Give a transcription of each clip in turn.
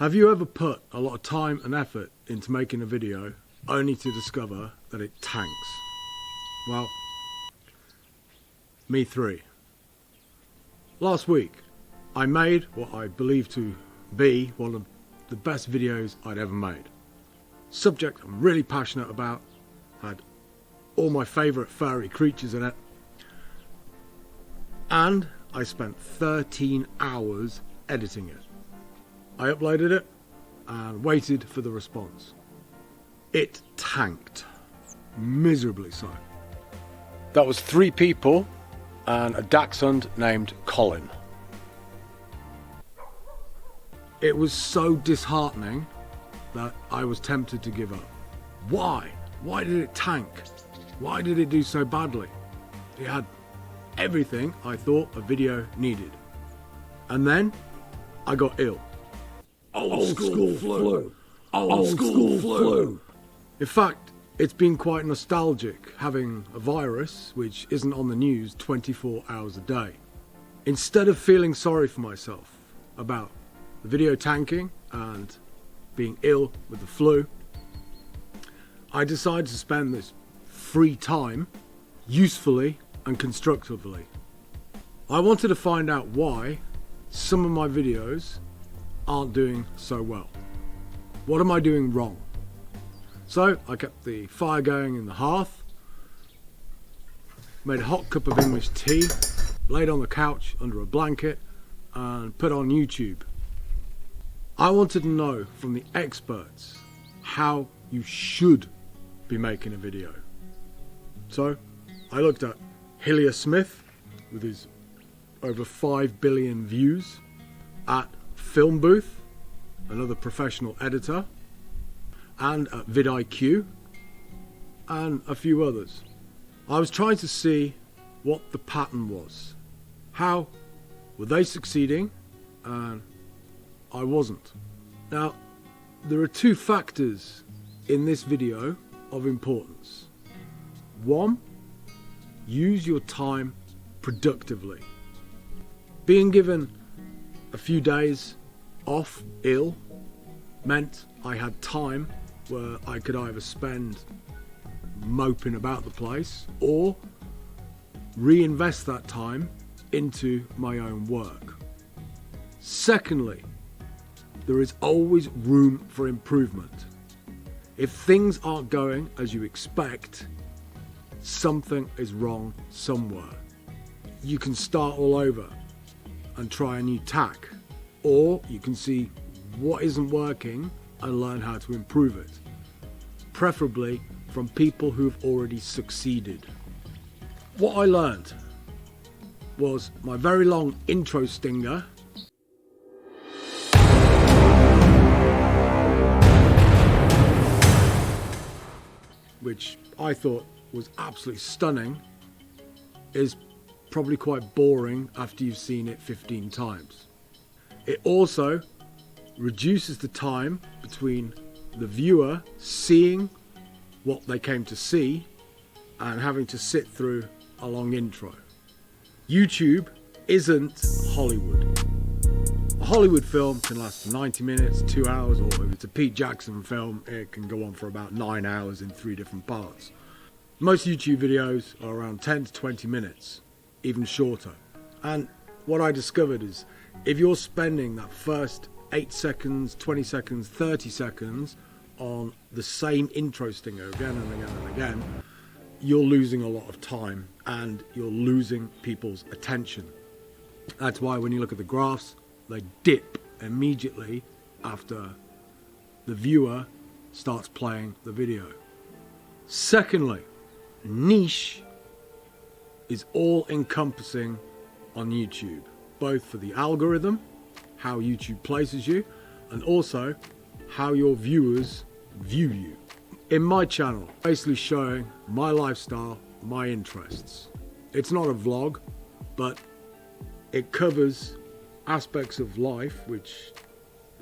Have you ever put a lot of time and effort into making a video only to discover that it tanks? Well, me three. Last week, I made what I believe to be one of the best videos I'd ever made. Subject I'm really passionate about, had all my favourite furry creatures in it, and I spent 13 hours editing it. I uploaded it and waited for the response. It tanked, miserably so. That was 3 people and a dachshund named Colin. It was so disheartening that I was tempted to give up. Why? Why did it tank? Why did it do so badly? It had everything I thought a video needed. And then I got ill. Old school flu. Old school flu. In fact, it's been quite nostalgic having a virus which isn't on the news 24 hours a day. Instead of feeling sorry for myself about the video tanking and being ill with the flu, I decided to spend this free time usefully and constructively. I wanted to find out why some of my videos aren't doing so well. What am I doing wrong? So I kept the fire going in the hearth, made a hot cup of English tea, laid on the couch under a blanket and put on YouTube. I wanted to know from the experts how you should be making a video. So I looked at Hillier Smith with his over 5 billion views, at Film Booth, another professional editor, and at vidIQ, and a few others. I was trying to see what the pattern was. How were they succeeding and I wasn't? Now, there are 2 factors in this video of importance. 1, use your time productively. Being given a few days off ill meant I had time where I could either spend moping about the place or reinvest that time into my own work. Secondly, there is always room for improvement. If things aren't going as you expect, something is wrong somewhere. You can start all over and try a new tack, or you can see what isn't working and learn how to improve it, preferably from people who've already succeeded. What I learned was my very long intro stinger, which I thought was absolutely stunning, is probably quite boring after you've seen it 15 times. It also reduces the time between the viewer seeing what they came to see and having to sit through a long intro. YouTube isn't Hollywood. A Hollywood film can last 90 minutes, 2 hours, or if it's a Pete Jackson film, it can go on for about 9 hours in 3 different parts. Most YouTube videos are around 10 to 20 minutes, even shorter. And what I discovered is if you're spending that first 8 seconds, 20 seconds, 30 seconds on the same intro stinger again and again and again, you're losing a lot of time and you're losing people's attention. That's why when you look at the graphs, they dip immediately after the viewer starts playing the video. Secondly, niche is all encompassing on YouTube, both for the algorithm, how YouTube places you, and also how your viewers view you. In my channel, basically showing my lifestyle, my interests. It's not a vlog, but it covers aspects of life which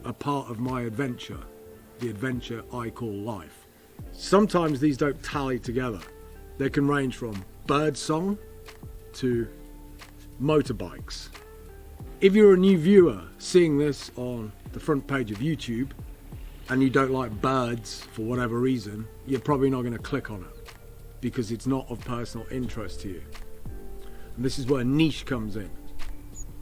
are part of my adventure, the adventure I call life. Sometimes these don't tally together. They can range from birdsong to motorbikes. If you're a new viewer seeing this on the front page of YouTube and you don't like birds for whatever reason, you're probably not going to click on it because it's not of personal interest to you. And this is where niche comes in.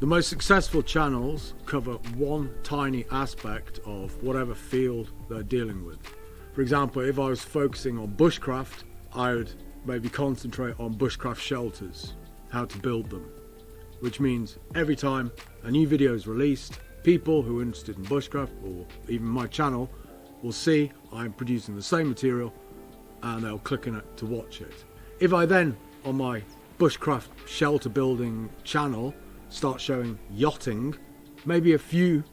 The most successful channels cover one tiny aspect of whatever field they're dealing with. For example, if I was focusing on bushcraft, I would maybe concentrate on bushcraft shelters, how to build them. Which means every time a new video is released, people who are interested in bushcraft, or even my channel, will see I'm producing the same material and they'll click on it to watch it. If I then, on my bushcraft shelter building channel, start showing yachting, maybe a few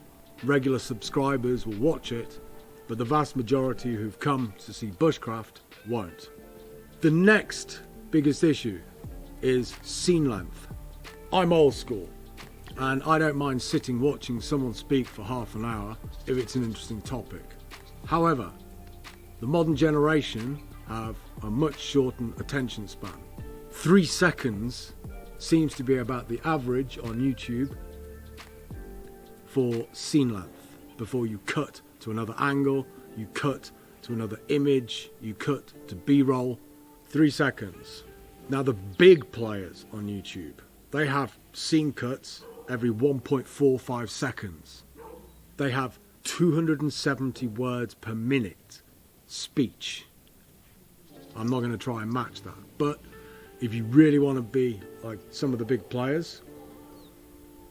regular subscribers will watch it, but the vast majority who've come to see bushcraft won't. The next biggest issue is scene length. I'm old school and I don't mind sitting watching someone speak for half an hour if it's an interesting topic. However, the modern generation have a much shortened attention span. 3 seconds seems to be about the average on YouTube for scene length. Before you cut to another angle, you cut to another image, you cut to B-roll. 3 seconds. Now the big players on YouTube, they have scene cuts every 1.45 seconds. They have 270 words per minute speech. I'm not going to try and match that, but if you really want to be like some of the big players,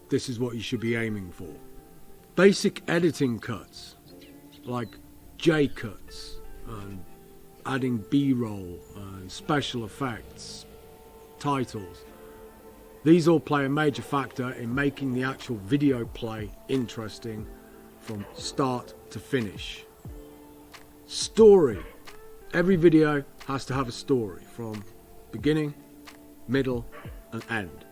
this is what you should be aiming for. Basic editing cuts, like J cuts, and adding B-roll, and special effects, titles. These all play a major factor in making the actual video play interesting from start to finish. Story. Every video has to have a story from beginning, middle and end.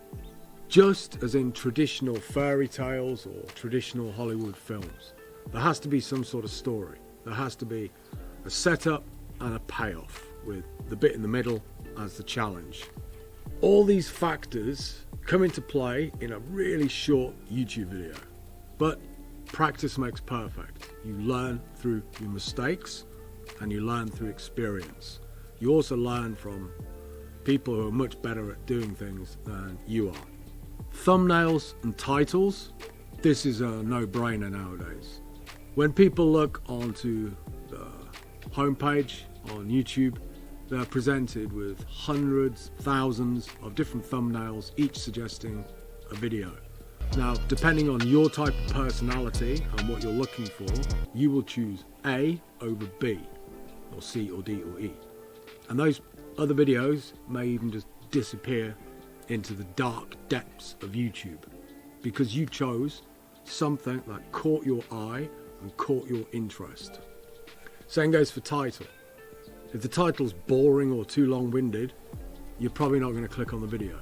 Just as in traditional fairy tales or traditional Hollywood films, there has to be some sort of story. There has to be a setup and a payoff, with the bit in the middle as the challenge. All these factors come into play in a really short YouTube video, but practice makes perfect. You learn through your mistakes and you learn through experience. You also learn from people who are much better at doing things than you are. Thumbnails and titles, this is a no-brainer nowadays. When people look onto the homepage on YouTube, they're presented with hundreds, thousands of different thumbnails, each suggesting a video. Now, depending on your type of personality and what you're looking for, you will choose A over B, or C or D or E. And those other videos may even just disappear into the dark depths of YouTube because you chose something that caught your eye and caught your interest. Same goes for title. If the title's boring or too long-winded, you're probably not going to click on the video.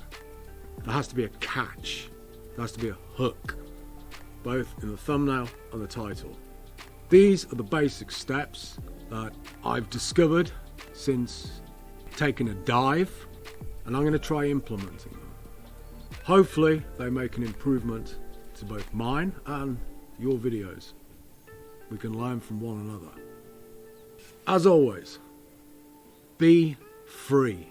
There has to be a catch. There has to be a hook, both in the thumbnail and the title. These are the basic steps that I've discovered since taking a dive, and I'm going to try implementing them. Hopefully they make an improvement to both mine and your videos. We can learn from one another. As always, be free.